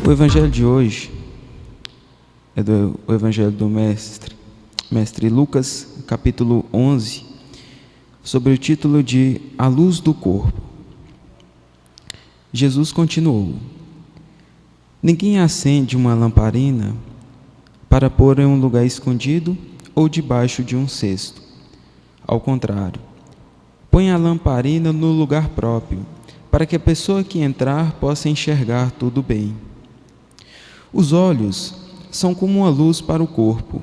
O evangelho de hoje é o evangelho do mestre Lucas, capítulo 11, sobre o título de A Luz do Corpo. Jesus continuou: Ninguém acende uma lamparina para pôr em um lugar escondido ou debaixo de um cesto. Ao contrário, põe a lamparina no lugar próprio, para que a pessoa que entrar possa enxergar tudo bem. Os olhos são como uma luz para o corpo.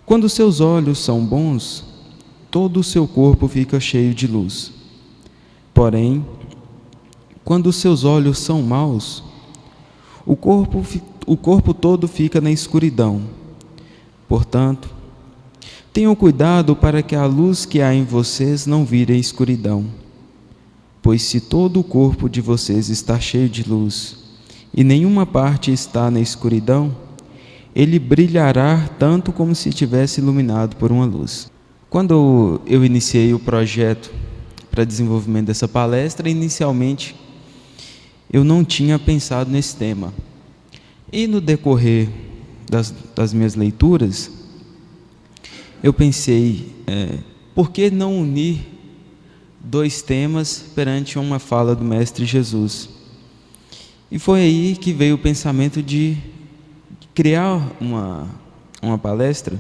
Quando seus olhos são bons, todo o seu corpo fica cheio de luz. Porém, quando seus olhos são maus, o corpo todo fica na escuridão. Portanto, tenham cuidado para que a luz que há em vocês não vire escuridão. Pois se todo o corpo de vocês está cheio de luz, e nenhuma parte está na escuridão, ele brilhará tanto como se tivesse iluminado por uma luz. Quando eu iniciei o projeto para desenvolvimento dessa palestra, inicialmente eu não tinha pensado nesse tema. E no decorrer das minhas leituras, eu pensei, por que não unir dois temas perante uma fala do Mestre Jesus? E foi aí que veio o pensamento de criar uma palestra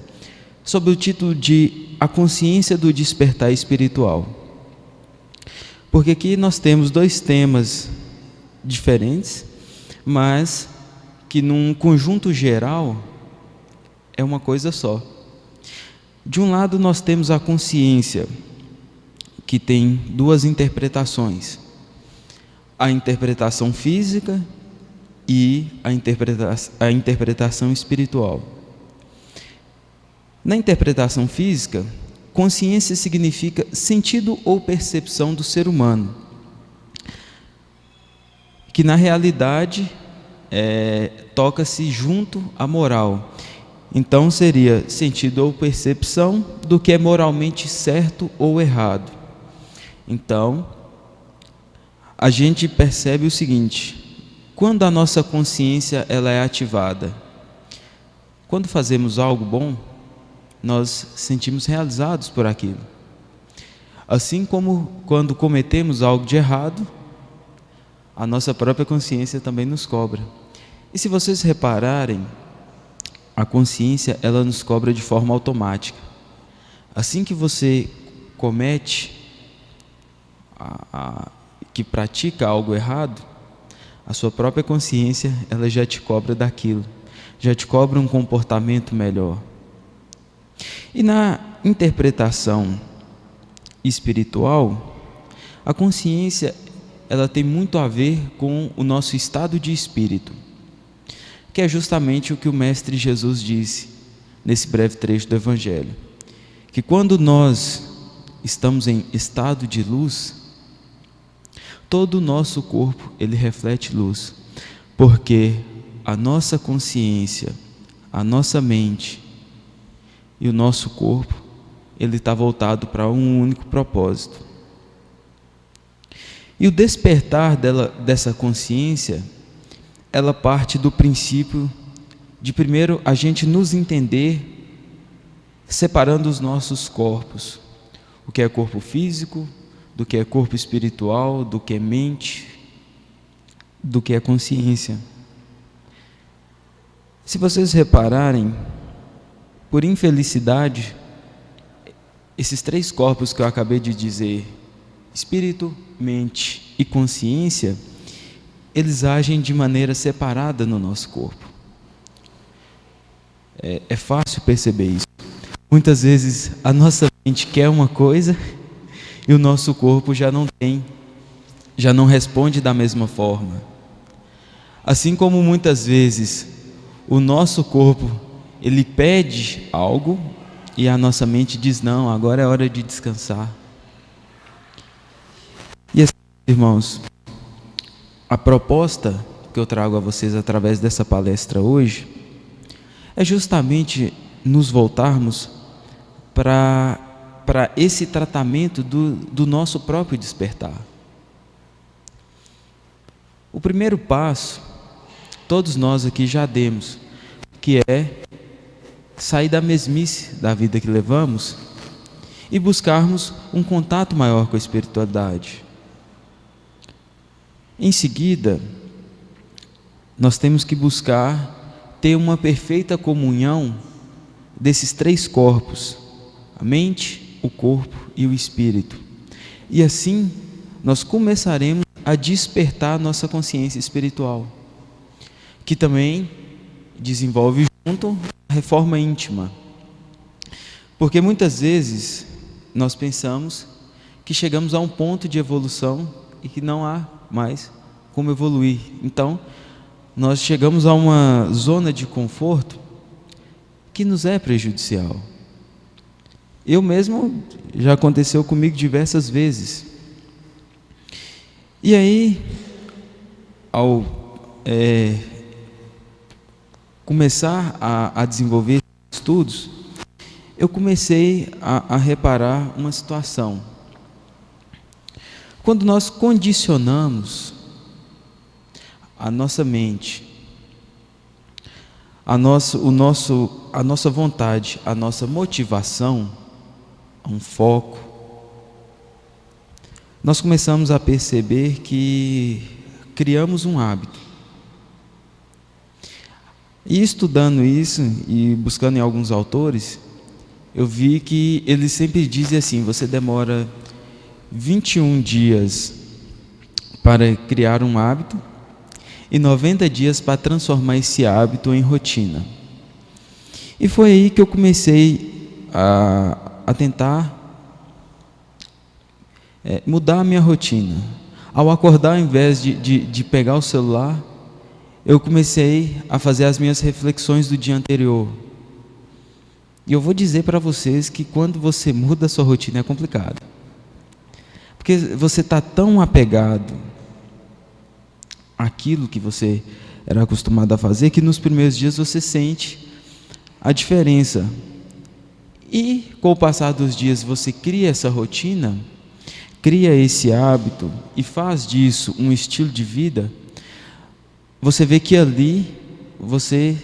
sob o título de A Consciência do Despertar Espiritual. Porque aqui nós temos dois temas diferentes, mas que num conjunto geral é uma coisa só. De um lado nós temos a consciência, que tem duas interpretações: a interpretação física e a interpretação espiritual. Na interpretação física, consciência significa sentido ou percepção do ser humano, que na realidade toca-se junto à moral. Então seria sentido ou percepção do que é moralmente certo ou errado. Então, a gente percebe o seguinte: quando a nossa consciência ela é ativada, quando fazemos algo bom, nós sentimos realizados por aquilo. Assim como quando cometemos algo de errado, a nossa própria consciência também nos cobra. E se vocês repararem, a consciência ela nos cobra de forma automática. Assim que você comete que pratica algo errado, a sua própria consciência ela já te cobra daquilo, já te cobra um comportamento melhor. E na interpretação espiritual, a consciência ela tem muito a ver com o nosso estado de espírito, que é justamente o que o Mestre Jesus disse nesse breve trecho do Evangelho, que quando nós estamos em estado de luz, todo o nosso corpo ele reflete luz, porque a nossa consciência, a nossa mente e o nosso corpo ele está voltado para um único propósito. E o despertar dessa consciência, ela parte do princípio de primeiro a gente nos entender separando os nossos corpos, o que é corpo físico, do que é corpo espiritual, do que é mente, do que é consciência. Se vocês repararem, por infelicidade, esses três corpos que eu acabei de dizer, espírito, mente e consciência, eles agem de maneira separada no nosso corpo. É fácil perceber isso. Muitas vezes a nossa mente quer uma coisa e o nosso corpo já não responde da mesma forma. Assim como muitas vezes o nosso corpo ele pede algo e a nossa mente diz: não, agora é hora de descansar. E assim, irmãos, a proposta que eu trago a vocês através dessa palestra hoje é justamente nos voltarmos para esse tratamento do nosso próprio despertar. O primeiro passo todos nós aqui já demos, que é sair da mesmice da vida que levamos e buscarmos um contato maior com a espiritualidade. Em seguida, nós temos que buscar ter uma perfeita comunhão desses três corpos: a mente, o corpo e o espírito. E assim, nós começaremos a despertar a nossa consciência espiritual, que também desenvolve junto a reforma íntima. Porque muitas vezes nós pensamos que chegamos a um ponto de evolução e que não há mais como evoluir. Então, nós chegamos a uma zona de conforto que nos é prejudicial. Eu mesmo, já aconteceu comigo diversas vezes. E aí, ao começar a desenvolver estudos, eu comecei a reparar uma situação. Quando nós condicionamos a nossa mente, a nossa vontade, a nossa motivação, a um foco, nós começamos a perceber que criamos um hábito. E estudando isso e buscando em alguns autores, eu vi que eles sempre dizem assim: você demora 21 dias para criar um hábito e 90 dias para transformar esse hábito em rotina. E foi aí que eu comecei a tentar mudar a minha rotina. Ao acordar, ao invés de pegar o celular, eu comecei a fazer as minhas reflexões do dia anterior. E eu vou dizer para vocês que quando você muda a sua rotina é complicado. Porque você está tão apegado àquilo que você era acostumado a fazer, que nos primeiros dias você sente a diferença. E com o passar dos dias você cria essa rotina, cria esse hábito e faz disso um estilo de vida. Você vê que ali você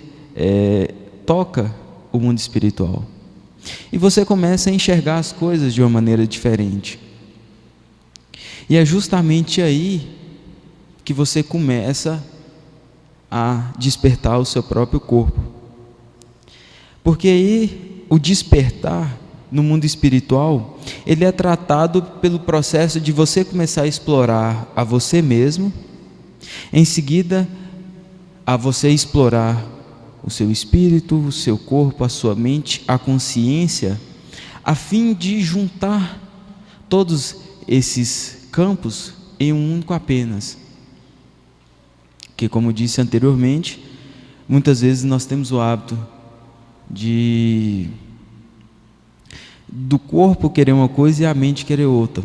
toca o mundo espiritual. E você começa a enxergar as coisas de uma maneira diferente. E é justamente aí que você começa a despertar o seu próprio corpo. Porque aí o despertar no mundo espiritual, ele é tratado pelo processo de você começar a explorar a você mesmo, em seguida a você explorar o seu espírito, o seu corpo, a sua mente, a consciência, a fim de juntar todos esses campos em um único apenas. Que, como disse anteriormente, muitas vezes nós temos o hábito do corpo querer uma coisa e a mente querer outra.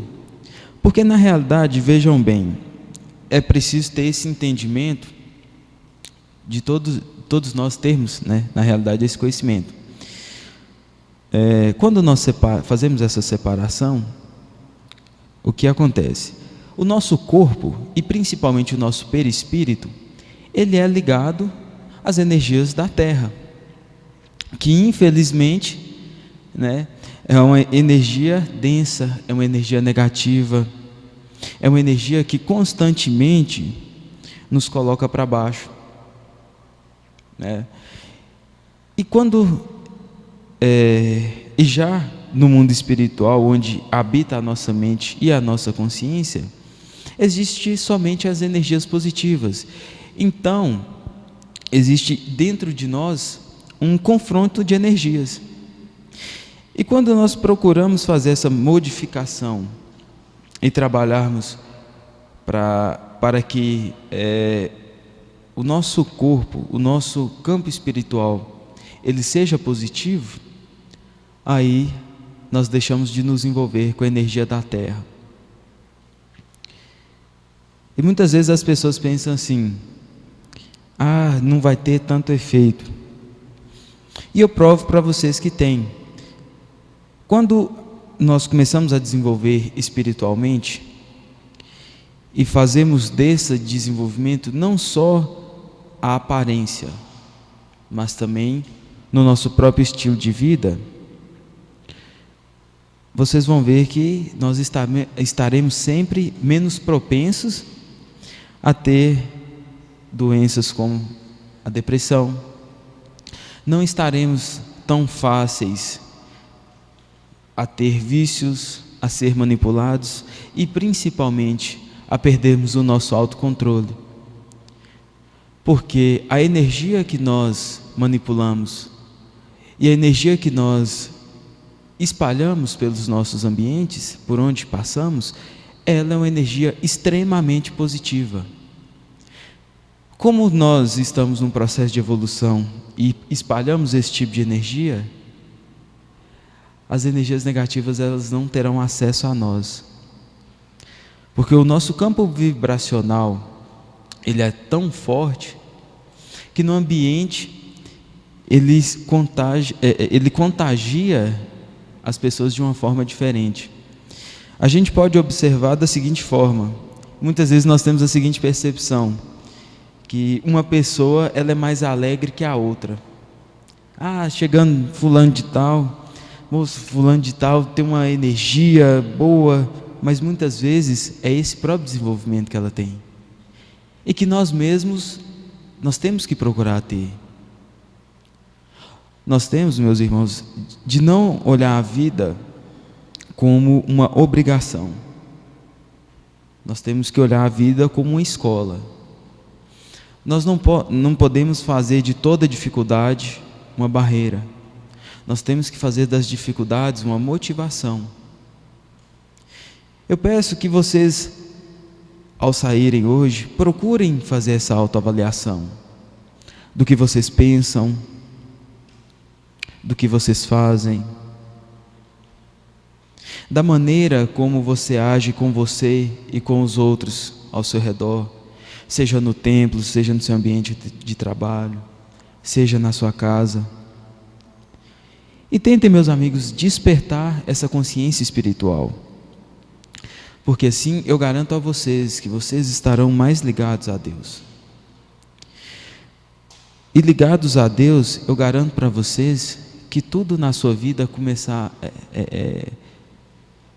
Porque na realidade, vejam bem, é preciso ter esse entendimento de todos nós termos, né, na realidade, esse conhecimento. Quando nós fazemos essa separação, o que acontece? O nosso corpo, e principalmente o nosso perispírito, ele é ligado às energias da Terra, que infelizmente, né, é uma energia densa, é uma energia negativa, é uma energia que constantemente nos coloca para baixo. E quando e já no mundo espiritual, onde habita a nossa mente e a nossa consciência, existe somente as energias positivas. Então existe dentro de nós um confronto de energias. E quando nós procuramos fazer essa modificação e trabalharmos para que o nosso corpo, o nosso campo espiritual, ele seja positivo, aí nós deixamos de nos envolver com a energia da Terra. E muitas vezes as pessoas pensam assim: não vai ter tanto efeito. E eu provo para vocês que tem. Quando nós começamos a desenvolver espiritualmente e fazemos desse desenvolvimento não só a aparência, mas também no nosso próprio estilo de vida, vocês vão ver que nós estaremos sempre menos propensos a ter doenças como a depressão. Não estaremos tão fáceis a ter vícios, a ser manipulados e principalmente a perdermos o nosso autocontrole. Porque a energia que nós manipulamos e a energia que nós espalhamos pelos nossos ambientes, por onde passamos, ela é uma energia extremamente positiva. Como nós estamos num processo de evolução e espalhamos esse tipo de energia, as energias negativas elas não terão acesso a nós. Porque o nosso campo vibracional, ele é tão forte que no ambiente ele contagia as pessoas de uma forma diferente. A gente pode observar da seguinte forma: muitas vezes nós temos a seguinte percepção, que uma pessoa ela é mais alegre que a outra. Chegando fulano de tal, moço, fulano de tal tem uma energia boa, mas muitas vezes é esse próprio desenvolvimento que ela tem. E que nós mesmos, nós temos que procurar ter. Nós temos, meus irmãos, de não olhar a vida como uma obrigação. Nós temos que olhar a vida como uma escola. Nós não podemos fazer de toda dificuldade uma barreira. Nós temos que fazer das dificuldades uma motivação. Eu peço que vocês, ao saírem hoje, procurem fazer essa autoavaliação do que vocês pensam, do que vocês fazem, da maneira como você age com você e com os outros ao seu redor, seja no templo, seja no seu ambiente de trabalho, seja na sua casa. E tentem, meus amigos, despertar essa consciência espiritual, porque assim eu garanto a vocês que vocês estarão mais ligados a Deus. E ligados a Deus, eu garanto para vocês que tudo na sua vida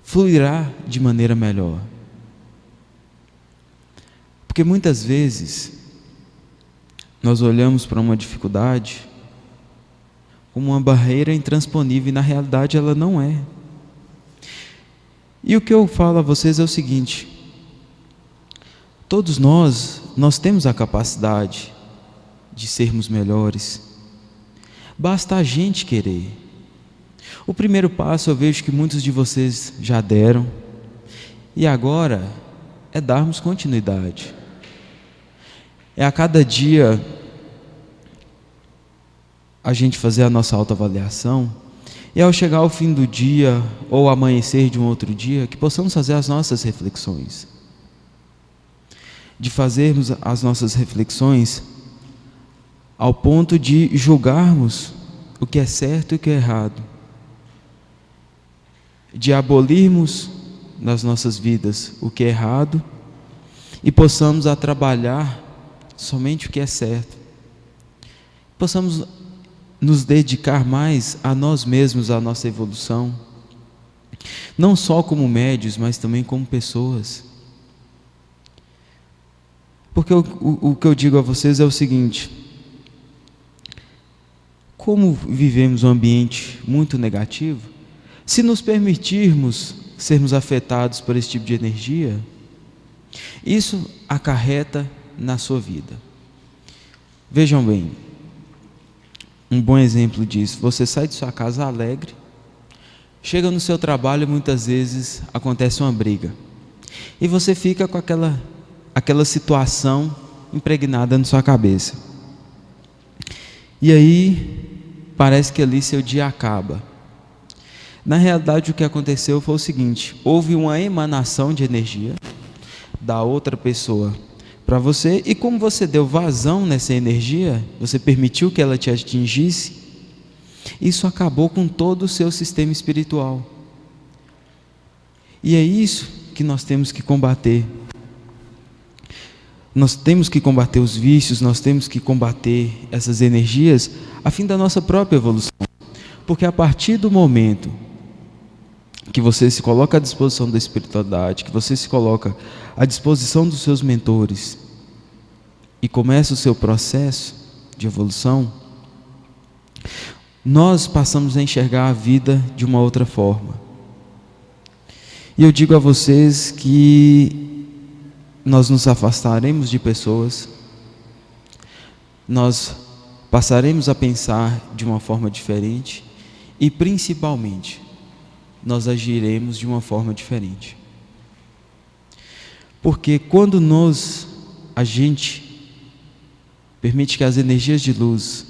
fluirá de maneira melhor. Porque muitas vezes nós olhamos para uma dificuldade como uma barreira intransponível e na realidade ela não é. E o que eu falo a vocês é o seguinte: todos nós temos a capacidade de sermos melhores. Basta a gente querer. O primeiro passo eu vejo que muitos de vocês já deram, e agora é darmos continuidade. É a cada dia a gente fazer a nossa autoavaliação, e ao chegar ao fim do dia ou amanhecer de um outro dia, que possamos fazer as nossas reflexões. De fazermos as nossas reflexões ao ponto de julgarmos o que é certo e o que é errado, de abolirmos nas nossas vidas o que é errado e possamos trabalhar somente o que é certo. Possamos nos dedicar mais a nós mesmos, à nossa evolução, não só como médios, mas também como pessoas. Porque o que eu digo a vocês é o seguinte: como vivemos um ambiente muito negativo, se nos permitirmos sermos afetados por esse tipo de energia, isso acarreta na sua vida. Vejam bem, um bom exemplo disso: você sai de sua casa alegre, chega no seu trabalho e muitas vezes acontece uma briga, e você fica com aquela situação impregnada na sua cabeça, e aí parece que ali seu dia acaba. Na realidade o que aconteceu foi o seguinte: houve uma emanação de energia da outra pessoa para você, e como você deu vazão nessa energia, você permitiu que ela te atingisse, isso acabou com todo o seu sistema espiritual. E é isso que nós temos que combater. nós temos que combater os vícios, nós temos que combater essas energias a fim da nossa própria evolução. Porque a partir do momento que você se coloca à disposição da espiritualidade, que você se coloca à disposição dos seus mentores e começa o seu processo de evolução, nós passamos a enxergar a vida de uma outra forma. E eu digo a vocês que nós nos afastaremos de pessoas, nós passaremos a pensar de uma forma diferente e, principalmente, nós agiremos de uma forma diferente. Porque quando a gente permite que as energias de luz,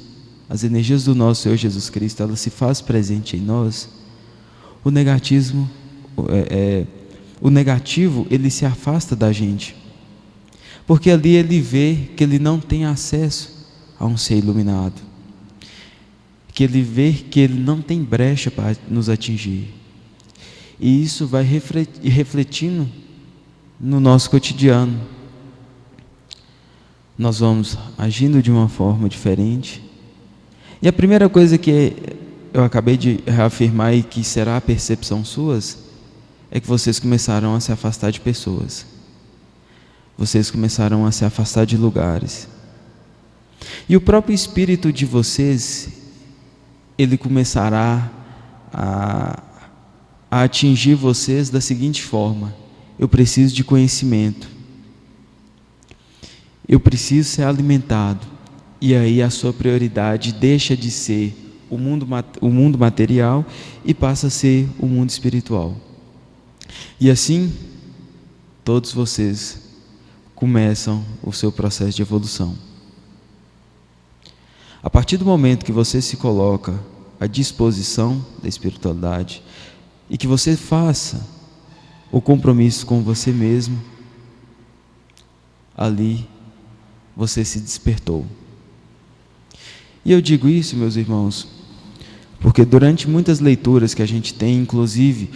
as energias do nosso Senhor Jesus Cristo, elas se fazem presente em nós, o negativo, ele se afasta da gente. Porque ali ele vê que ele não tem acesso a um ser iluminado. Que ele vê que ele não tem brecha para nos atingir. E isso vai refletindo no nosso cotidiano. Nós vamos agindo de uma forma diferente. E a primeira coisa que eu acabei de reafirmar e que será a percepção suas, é que vocês começaram a se afastar de pessoas. Vocês começaram a se afastar de lugares. E o próprio espírito de vocês, ele começará a atingir vocês da seguinte forma: eu preciso de conhecimento, eu preciso ser alimentado. E aí a sua prioridade deixa de ser o mundo material e passa a ser o mundo espiritual. E assim, todos vocês começam o seu processo de evolução. A partir do momento que você se coloca à disposição da espiritualidade e que você faça o compromisso com você mesmo, ali você se despertou. E eu digo isso, meus irmãos, porque durante muitas leituras que a gente tem, inclusive,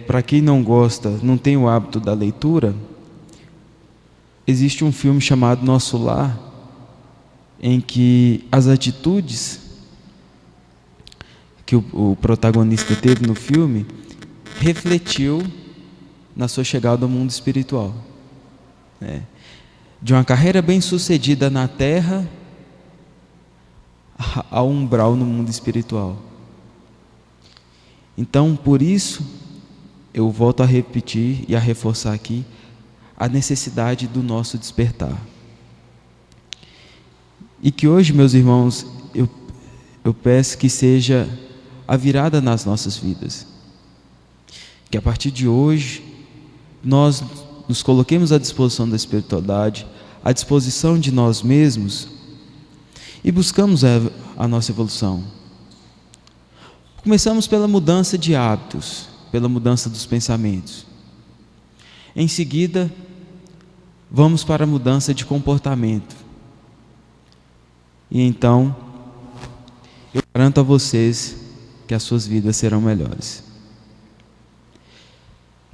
para quem não gosta, não tem o hábito da leitura, existe um filme chamado Nosso Lar, em que as atitudes que o protagonista teve no filme refletiu na sua chegada ao mundo espiritual. De uma carreira bem sucedida na terra ao umbral no mundo espiritual. Então, por isso, eu volto a repetir e a reforçar aqui a necessidade do nosso despertar. E que hoje, meus irmãos, eu peço que seja a virada nas nossas vidas. Que a partir de hoje, nós nos coloquemos à disposição da espiritualidade, à disposição de nós mesmos, e buscamos a nossa evolução. Começamos pela mudança de hábitos, pela mudança dos pensamentos. Em seguida, vamos para a mudança de comportamento. E então, eu garanto a vocês que as suas vidas serão melhores.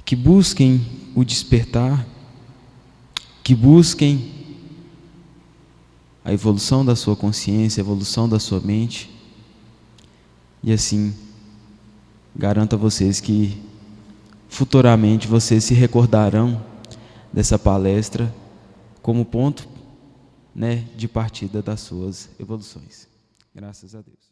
Que busquem o despertar, que busquem a evolução da sua consciência, a evolução da sua mente. E assim, garanto a vocês que futuramente vocês se recordarão dessa palestra como ponto, de partida das suas evoluções. Graças a Deus.